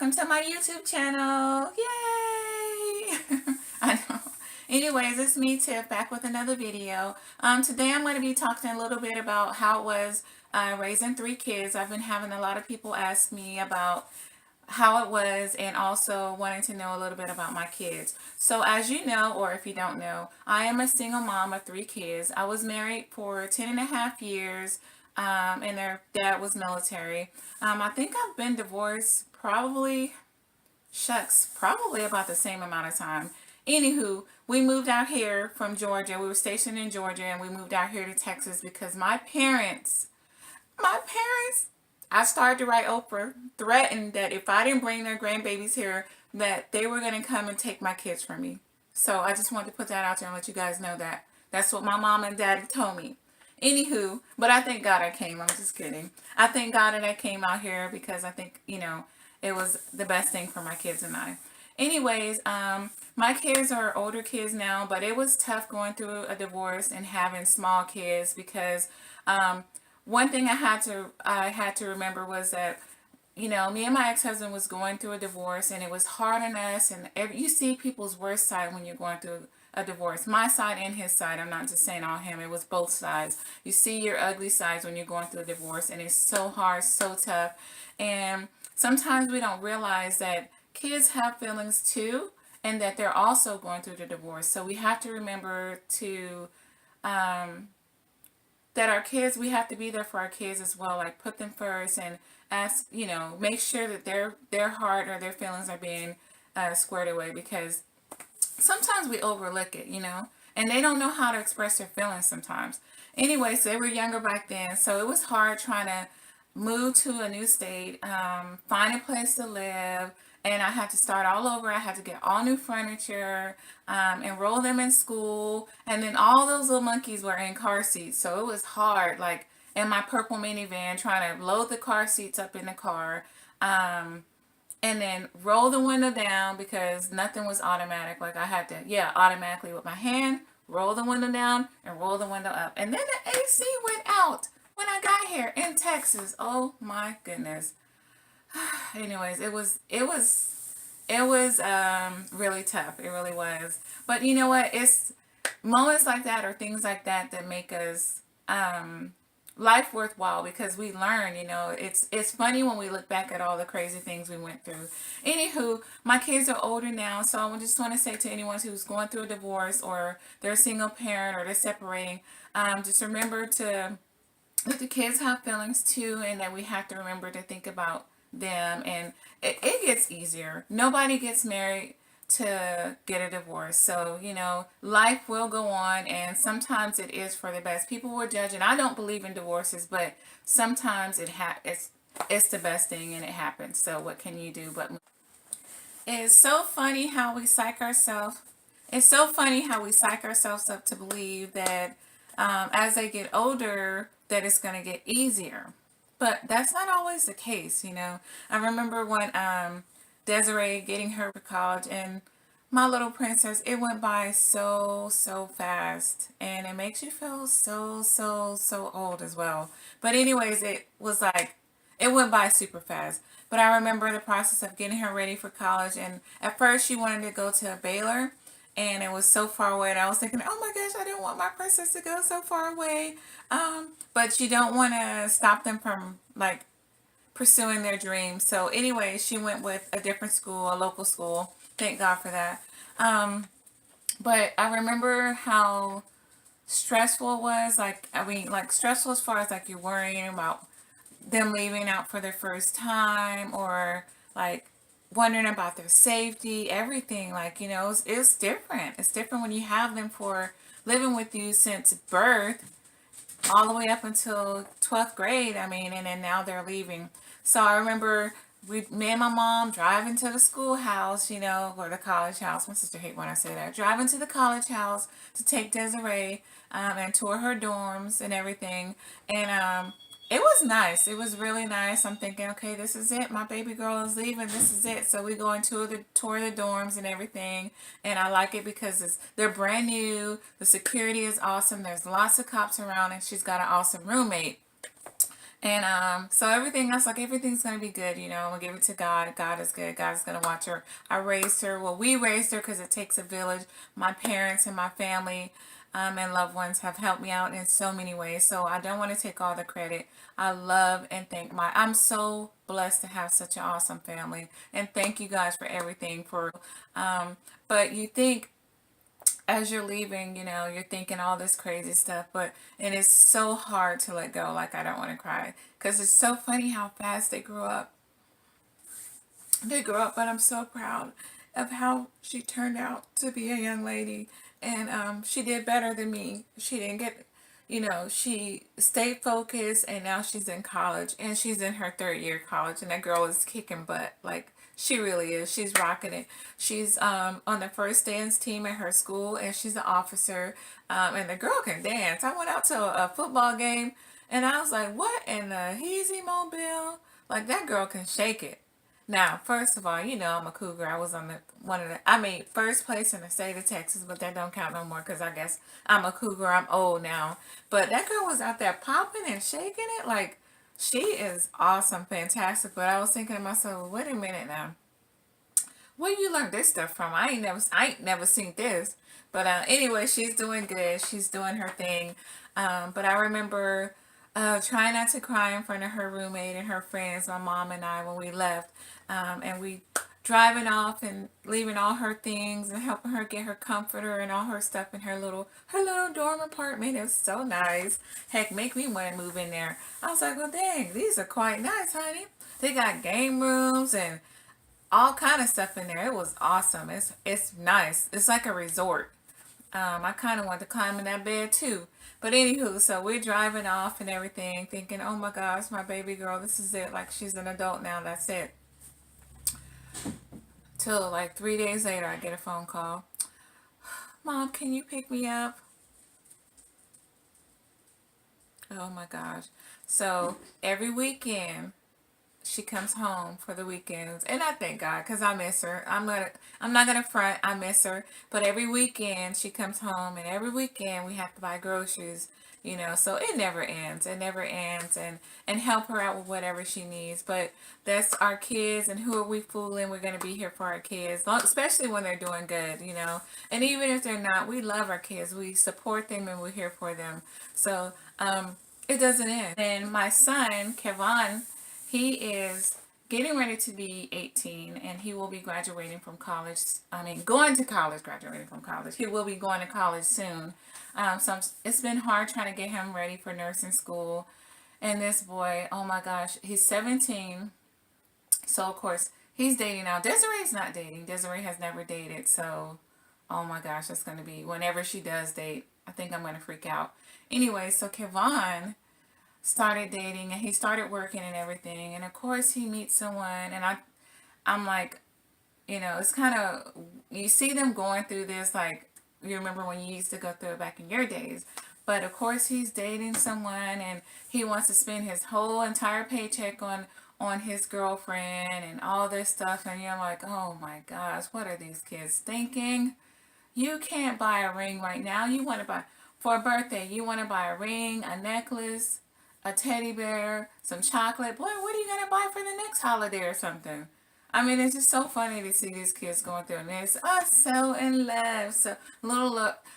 welcome to my YouTube channel. Yay! I know. Anyways, it's me, Tiff, back with another video. Today I'm going to be talking a little bit about how it was raising 3 kids. I've been having a lot of people ask me about how it was and also wanting to know a little bit about my kids. So as you know, or if you don't know, I am a single mom of 3 kids. I was married for 10.5 years and their dad was military. I think I've been divorced probably about the same amount of time. Anywho, we moved out here from Georgia. We were stationed in Georgia and we moved out here to Texas because my parents, I started to write Oprah, threatened that if I didn't bring their grandbabies here, that they were going to come and take my kids from me. So I just wanted to put that out there and let you guys know that. That's what my mom and daddy told me. Anywho, but I thank God I came. I'm just kidding. I thank God that I came out here because I think, it was the best thing for my kids and I. Anyways, my kids are older kids now, but it was tough going through a divorce and having small kids because one thing I had to remember was that me and my ex-husband was going through a divorce and it was hard on us and you see people's worst side when you're going through a divorce. My side and his side. I'm not just saying all him. It was both sides. You see your ugly sides when you're going through a divorce and it's so hard, so tough. And sometimes we don't realize that kids have feelings too and that they're also going through the divorce. So we have to remember to that our kids, we have to be there for our kids as well, like put them first and ask, make sure that their heart or their feelings are being squared away because sometimes we overlook it, and they don't know how to express their feelings sometimes. Anyway, so they were younger back then, so it was hard trying to move to a new state, find a place to live, and I had to start all over. I had to get all new furniture, enroll them in school, and then all those little monkeys were in car seats, so it was hard, like in my purple minivan, trying to load the car seats up in the car, and then roll the window down because nothing was automatic. Like I had to, automatically with my hand, roll the window down and roll the window up. And then the AC went out when I got here in Texas. Oh my goodness. Anyways, it was really tough. It really was. But you know what? It's moments like that or things like that that make us life worthwhile because we learn, it's funny when we look back at all the crazy things we went through. Anywho, my kids are older now, so I just want to say to anyone who's going through a divorce or they're a single parent or they're separating, just remember to let the kids have feelings too, and that we have to remember to think about them, and it gets easier. Nobody gets married to get a divorce. So, life will go on and sometimes it is for the best. People will judge, and I don't believe in divorces, but sometimes it's the best thing and it happens. So what can you do but it's so funny how we psych ourselves. It's so funny how we psych ourselves up to believe that as they get older that it's going to get easier. But that's not always the case. I remember when Desiree getting her to college and my little princess, it went by so fast and it makes you feel so old as well. But anyways, it was like it went by super fast. But I remember the process of getting her ready for college, and at first she wanted to go to Baylor and it was so far away and I was thinking, oh my gosh, I don't want my princess to go so far away. But you don't want to stop them from like pursuing their dreams. So anyway, she went with a different school, a local school. Thank God for that. But I remember how stressful it was. Like stressful as far as like you're worrying about them leaving out for their first time or like wondering about their safety, everything. Like, it's different. It's different when you have them for living with you since birth all the way up until 12th grade. I mean, and then now they're leaving. So I remember me and my mom driving to the schoolhouse, or the college house. My sister hates when I say that. Driving to the college house to take Desiree and tour her dorms and everything. And it was nice. It was really nice. I'm thinking, okay, this is it. My baby girl is leaving. This is it. So we go and tour the dorms and everything. And I like it because they're brand new. The security is awesome. There's lots of cops around, and she's got an awesome roommate. And so everything else, like everything's gonna be good, you know. I'm gonna give it to God. God is good. God is gonna watch her. I raised her. Well, we raised her because it takes a village. My parents and my family and loved ones have helped me out in so many ways. So I don't want to take all the credit. I love and thank my. I'm so blessed to have such an awesome family, and thank you guys for everything. Um, but you think as you're leaving, you know, you're thinking all this crazy stuff, but and it's so hard to let go. Like I don't want to cry because it's so funny how fast they grew up. They grew up, but I'm so proud of how she turned out to be a young lady, and she did better than me. She didn't get, you know, she stayed focused, and now she's in college, and she's in her third year of college, and that girl is kicking butt. Like she really is. She's rocking it. She's on the first dance team at her school, and she's an officer. And the girl can dance. I went out to a football game, and I was like, "What in the Heezy Mobile?" Like that girl can shake it. Now, first of all, you know I'm a cougar. I was on the one of the. I made first place in the state of Texas, but that don't count no more because I guess I'm a cougar. I'm old now, but that girl was out there popping and shaking it like she is awesome, fantastic. But I was thinking to myself, well, wait a minute now, where you learn this stuff from? I ain't never seen this. But anyway, she's doing good. She's doing her thing. But I remember trying not to cry in front of her roommate and her friends, my mom and I, when we left. And we driving off and leaving all her things and helping her get her comforter and all her stuff in her little dorm apartment. It was so nice. Heck, make me want to move in there. I was like, well, dang, these are quite nice, honey. They got game rooms and all kind of stuff in there. It was awesome. It's nice. It's like a resort. I kind of want to climb in that bed too. But anywho, so we're driving off and everything, thinking, oh my gosh, my baby girl, this is it. Like she's an adult now. That's it. Till like 3 days later, I get a phone call. Mom, can you pick me up? Oh my gosh. So every weekend, she comes home for the weekends, and I thank God because I miss her. I'm not gonna front. I miss her, but every weekend she comes home, and every weekend we have to buy groceries. You know, so it never ends. It never ends, and help her out with whatever she needs. But that's our kids, and who are we fooling? We're gonna be here for our kids, especially when they're doing good. You know, and even if they're not, we love our kids. We support them, and we're here for them. So it doesn't end. And my son, Kavon, he is getting ready to be 18 and he will be graduating from college. I mean, going to college, graduating from college. He will be going to college soon. So it's been hard trying to get him ready for nursing school. And this boy, oh my gosh, he's 17. So, of course, he's dating now. Desiree's not dating. Desiree has never dated. So, oh my gosh, that's going to be whenever she does date. I think I'm going to freak out. Anyway, so Kavon started dating and he started working and everything, and of course he meets someone, and I'm like, you know, it's kind of, you see them going through this, like you remember when you used to go through it back in your days. But of course he's dating someone and he wants to spend his whole entire paycheck on his girlfriend and all this stuff, and you're like, oh my gosh, what are these kids thinking? You can't buy a ring right now. You want to buy for a birthday. You want to buy a ring, a necklace, a teddy bear, some chocolate. Boy, what are you gonna buy for the next holiday or something? I mean, it's just so funny to see these kids going through, and it's us so in love, so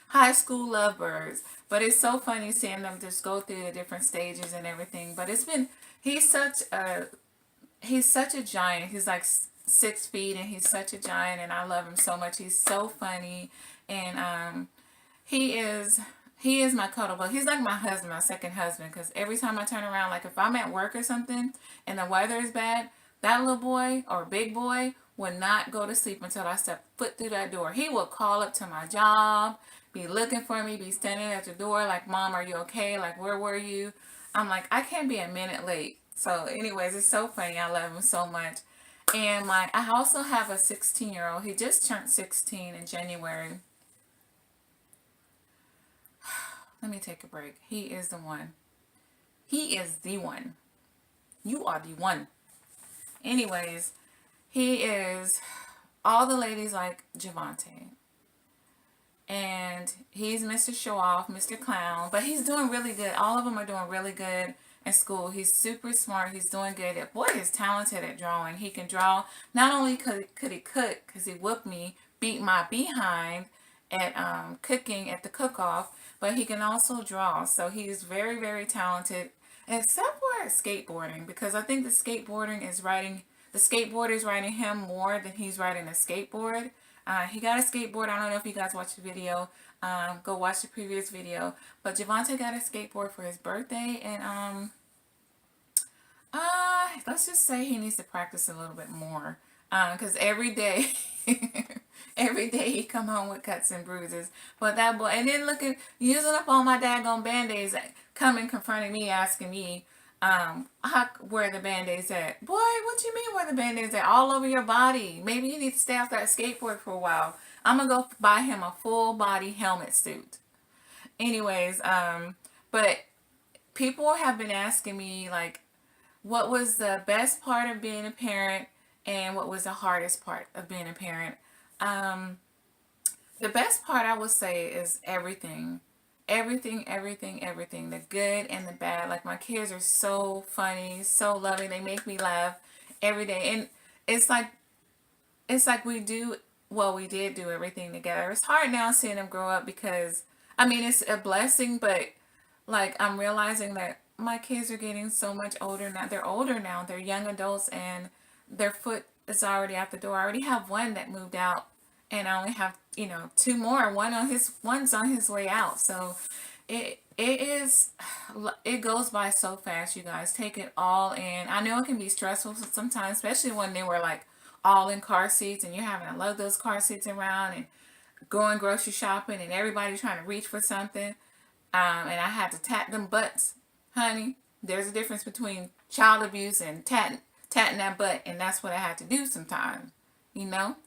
high school lovebirds. But it's so funny seeing them just go through the different stages and everything. But it's been he's such a he's such a giant. He's like 6 feet, and he's such a giant, and I love him so much. He's so funny, and he is he is my cuddle bug. He's like my husband, my second husband. Because every time I turn around, like if I'm at work or something, and the weather is bad, that little boy or big boy will not go to sleep until I step foot through that door. He will call up to my job, be looking for me, be standing at the door, like, Mom, are you okay? Like, where were you? I'm like, I can't be a minute late. So, anyways, it's so funny. I love him so much. And I also have a 16-year-old. He just turned 16 in January. Let me take a break. He is the one. He is the one. You are the one. Anyways, he is all the ladies like Javonte. And he's Mr. Show Off, Mr. Clown. But he's doing really good. All of them are doing really good. in school. He's super smart. He's doing good. That boy is talented at drawing. He can draw. Not only could he cook, because he whooped me, beat my behind at cooking at the cook-off, but he can also draw. So he's very, very talented, except for skateboarding, because I think the skateboard is riding him more than he's riding a skateboard. He got a skateboard. I don't know if you guys watched the video. Go watch the previous video. But Javonte got a skateboard for his birthday, and let's just say he needs to practice a little bit more. Because every day, every day he come home with cuts and bruises. But that boy, and then using up all my daggone band-aids, coming confronting me, asking me, where the band-aids at? Boy, what you mean where the band-aids at? All over your body. Maybe you need to stay off that skateboard for a while. I'm gonna go buy him a full body helmet suit. Anyways, but people have been asking me, like, what was the best part of being a parent and what was the hardest part of being a parent. Um, the best part, I would say, is everything. Everything. The good and the bad. Like, my kids are so funny, so loving. They make me laugh every day. And it's like, we did do everything together. It's hard now seeing them grow up because, I mean, it's a blessing, but like, I'm realizing that my kids are getting so much older now. They're older now. They're young adults, and their foot is already out the door. I already have one that moved out, and I only have, two more. One's on his way out. So it goes by so fast, you guys. Take it all in. I know it can be stressful sometimes, especially when they were like all in car seats and you're having to lug those car seats around and going grocery shopping and everybody trying to reach for something. And I had to tat them butts, honey. There's a difference between child abuse and tatting that butt, and that's what I had to do sometimes.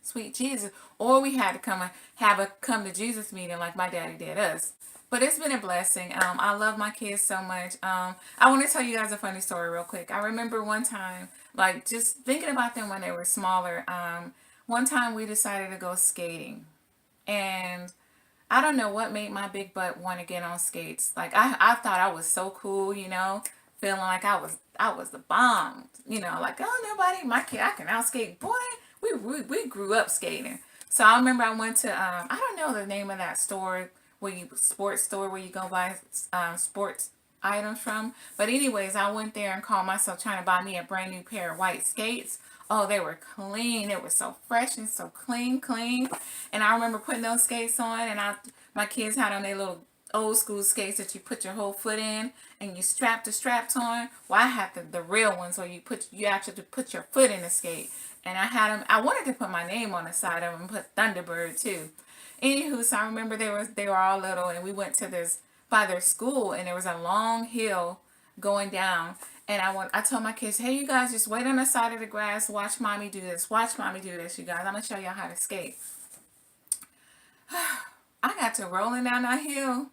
Sweet Jesus. Or we had to have a come to Jesus meeting like my daddy did us. But it's been a blessing. I love my kids so much. I want to tell you guys a funny story real quick. I remember one time, like, just thinking about them when they were smaller. One time we decided to go skating, and I don't know what made my big butt want to get on skates. Like, I thought I was so cool, feeling like I was the bomb, like, oh, nobody, my kid, I can outskate. Boy, we grew up skating. So I remember I went to I don't know the name of that store sports store where you go buy sports items from. But anyways, I went there and called myself trying to buy me a brand new pair of white skates. Oh, they were clean. They were so fresh and so clean. And I remember putting those skates on, and my kids had on their little old school skates that you put your whole foot in and you strap the straps on. Well, I had the real ones where you actually put your foot in the skate. And I had them. I wanted to put my name on the side of them and put Thunderbird too. Anywho, so I remember they were all little, and we went to by their school, and there was a long hill going down. And I told my kids, hey, you guys, just wait on the side of the grass. Watch mommy do this. Watch mommy do this, you guys. I'm going to show y'all how to skate. I got to rolling down that hill.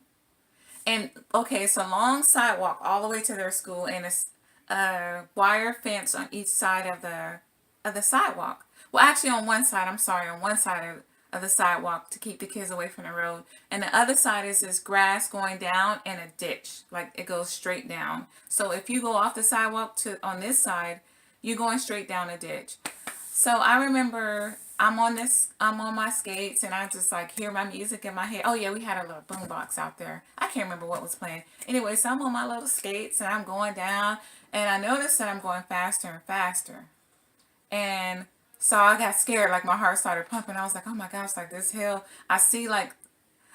And, okay, it's a long sidewalk all the way to their school, and it's a wire fence on each side of the sidewalk. Well, actually, on one side, on one side of the sidewalk to keep the kids away from the road. And the other side is this grass going down and a ditch. Like, it goes straight down. So if you go off the sidewalk on this side, you're going straight down a ditch. So I remember I'm on my skates, and I just like hear my music in my head. Oh yeah, we had a little boombox out there. I can't remember what was playing. Anyway, so I'm on my little skates and I'm going down, and I noticed that I'm going faster and faster. And so I got scared, like my heart started pumping. I was like, oh my gosh, like this hill. I see like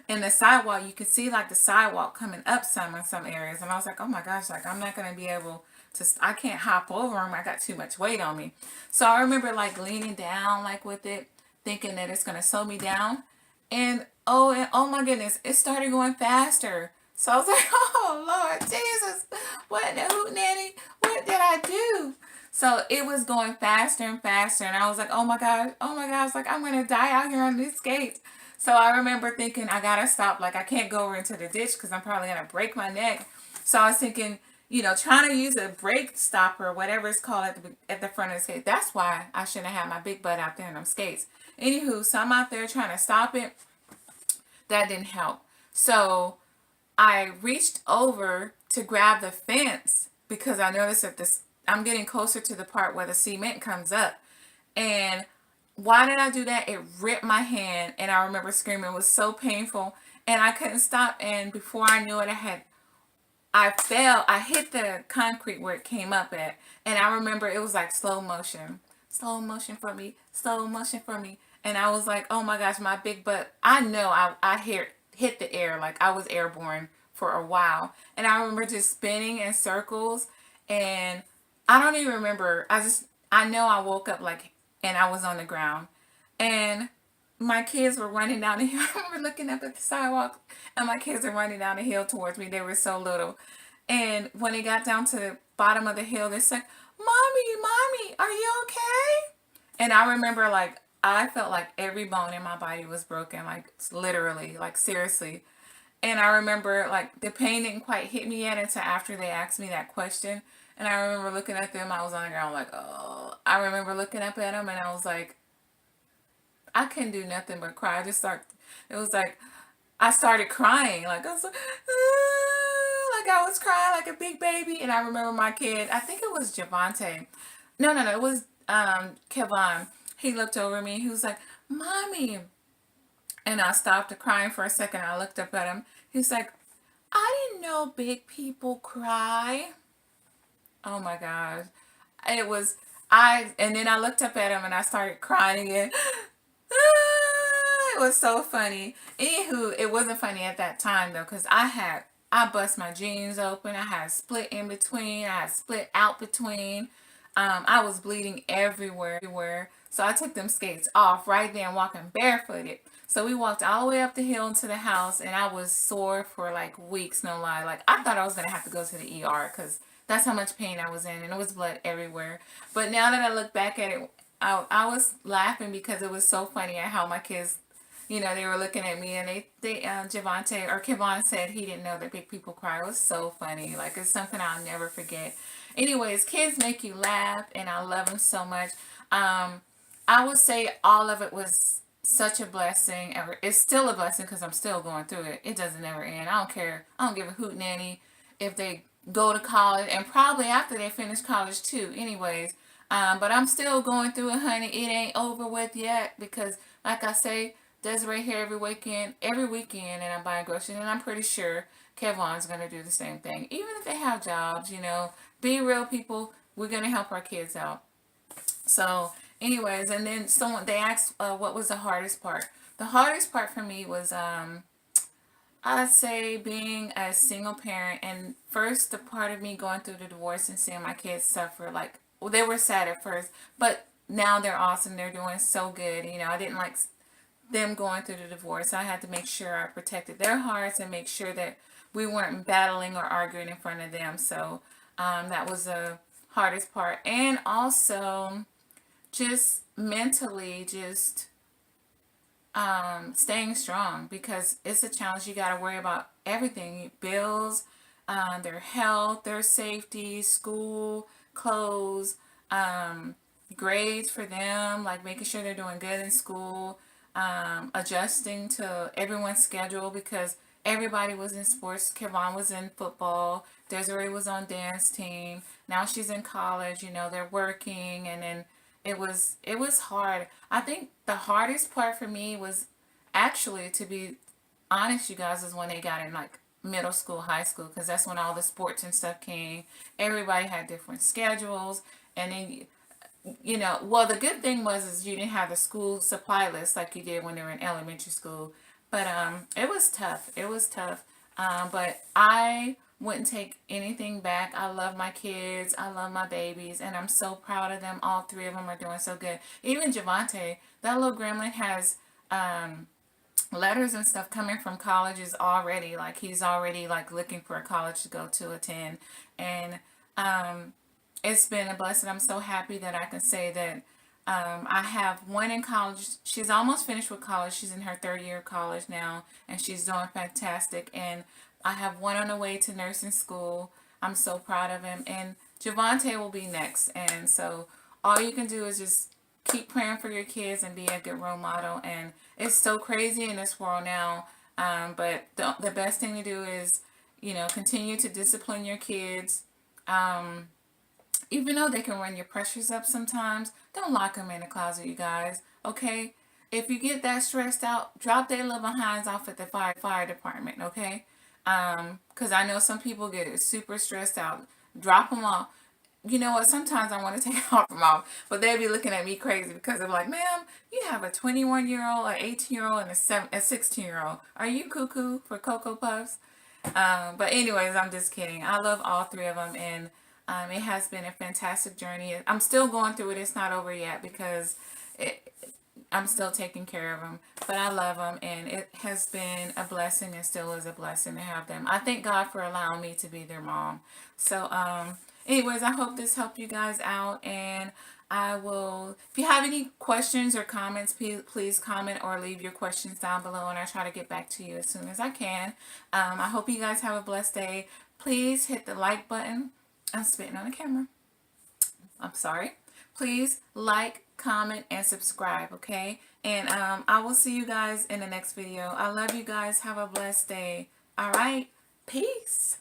in the sidewalk, you can see like the sidewalk coming up in some areas. And I was like, oh my gosh, like I'm not going to be able to, I can't hop over them. I got too much weight on me. So I remember like leaning down like with it, thinking that it's going to slow me down. And oh my goodness, it started going faster. So I was like, oh Lord Jesus, what the hoot nanny? What did I do? So it was going faster and faster, and I was like, oh my gosh, like I'm gonna die out here on these skates. So I remember thinking, I gotta stop, like I can't go over into the ditch because I'm probably gonna break my neck. So I was thinking, trying to use a brake stopper, whatever it's called at the front of the skate. That's why I shouldn't have had my big butt out there on them skates. Anywho, so I'm out there trying to stop it. That didn't help. So I reached over to grab the fence, because I noticed that this I'm getting closer to the part where the cement comes up. And why did I do that? It ripped my hand, and I remember screaming. It was so painful, and I couldn't stop. And before I knew it, I fell. I hit the concrete where it came up at, and I remember it was like slow motion for me, slow motion for me. And I was like, oh my gosh, my big butt. I know I hit the air like I was airborne for a while, and I remember just spinning in circles, and I don't even remember. I know I woke up like, and I was on the ground, and my kids were running down the hill. I remember looking up at the sidewalk, and my kids are running down the hill towards me. They were so little. And when they got down to the bottom of the hill, they said, Mommy, are you okay? And I remember, like, I felt like every bone in my body was broken, like, literally, like, seriously. And I remember, like, the pain didn't quite hit me yet until after they asked me that question. And I remember looking at them. I was on the ground, like, oh. I remember looking up at them, and I was like, I couldn't do nothing but cry. It was like, I started crying. Like, I was like, "Ah," like I was crying like a big baby. And I remember my kid, I think it was Javonte. No, it was Kavon. He looked over me. He was like, Mommy. And I stopped crying for a second. I looked up at him. He's like, I didn't know big people cry. Oh my gosh. It was, and then I looked up at him and I started crying again. It was so funny. Anywho, it wasn't funny at that time though, because I bust my jeans open. I had split in between. I had split out between. I was bleeding everywhere. So I took them skates off right then, walking barefooted. So we walked all the way up the hill into the house, and I was sore for like weeks, no lie. Like, I thought I was gonna have to go to the ER because that's how much pain I was in, and it was blood everywhere. But now that I look back at it, I was laughing because it was so funny at how my kids, they were looking at me, and Javonte or Kavon said he didn't know that big people cry. It was so funny. Like, it's something I'll never forget. Anyways, kids make you laugh, and I love them so much. I would say all of it was such a blessing. It's still a blessing because I'm still going through it. It doesn't ever end. I don't care. I don't give a hoot nanny if they go to college, and probably after they finish college too. Anyways, but I'm still going through it, honey. It ain't over with yet because, like I say, Desiree here every weekend, and I'm buying groceries, and I'm pretty sure Kavon's gonna do the same thing. Even if they have jobs, be real people. We're gonna help our kids out. So, anyways, and then they asked, what was the hardest part? The hardest part for me was, I'd say being a single parent, and first the part of me going through the divorce and seeing my kids suffer. Like, well, they were sad at first, but now they're awesome. They're doing so good. I didn't like them going through the divorce. I had to make sure I protected their hearts and make sure that we weren't battling or arguing in front of them. So that was the hardest part. And also just mentally, just staying strong, because it's a challenge. You got to worry about everything: bills, their health, their safety, school, clothes, grades for them, like making sure they're doing good in school, adjusting to everyone's schedule because everybody was in sports. Kavon was in football. Desiree was on dance team. Now she's in college. They're working, and then it was hard. I think the hardest part for me was, actually, to be honest, you guys, is when they got in like middle school, high school, because that's when all the sports and stuff came. Everybody had different schedules, and then well, the good thing is you didn't have the school supply list like you did when they were in elementary school. But it was tough. It was tough. But I wouldn't take anything back. I love my kids. I love my babies, and I'm so proud of them. All three of them are doing so good. Even Javonte, that little gremlin, has letters and stuff coming from colleges already. Like, he's already like looking for a college to go to attend, and it's been a blessing. I'm so happy that I can say that I have one in college. She's almost finished with college. She's in her third year of college now, and she's doing fantastic. And I have one on the way to nursing school. I'm so proud of him. And Javonte will be next. And so all you can do is just keep praying for your kids and be a good role model. And it's so crazy in this world now. But the best thing to do is, continue to discipline your kids. Um, Even though they can run your pressures up sometimes, don't lock them in the closet, you guys. Okay? If you get that stressed out, drop their little behinds off at the fire department. Okay? Because I know some people get super stressed out. Drop them off. You know what? Sometimes I want to take them off, but they'd be looking at me crazy because they're like, "Ma'am, you have a 21-year-old, an 18-year-old, and a 16-year-old. Are you cuckoo for Cocoa Puffs?" But anyways, I'm just kidding. I love all three of them, and it has been a fantastic journey. I'm still going through it. It's not over yet because it, I'm still taking care of them. But I love them, and it has been a blessing and still is a blessing to have them. I thank God for allowing me to be their mom. So, anyways, I hope this helped you guys out, and I will, if you have any questions or comments, please comment or leave your questions down below, and I'll try to get back to you as soon as I can. I hope you guys have a blessed day. Please hit the like button. I'm spitting on the camera. I'm sorry. Please like, comment, and subscribe, okay? And I will see you guys in the next video. I love you guys. Have a blessed day. All right. Peace.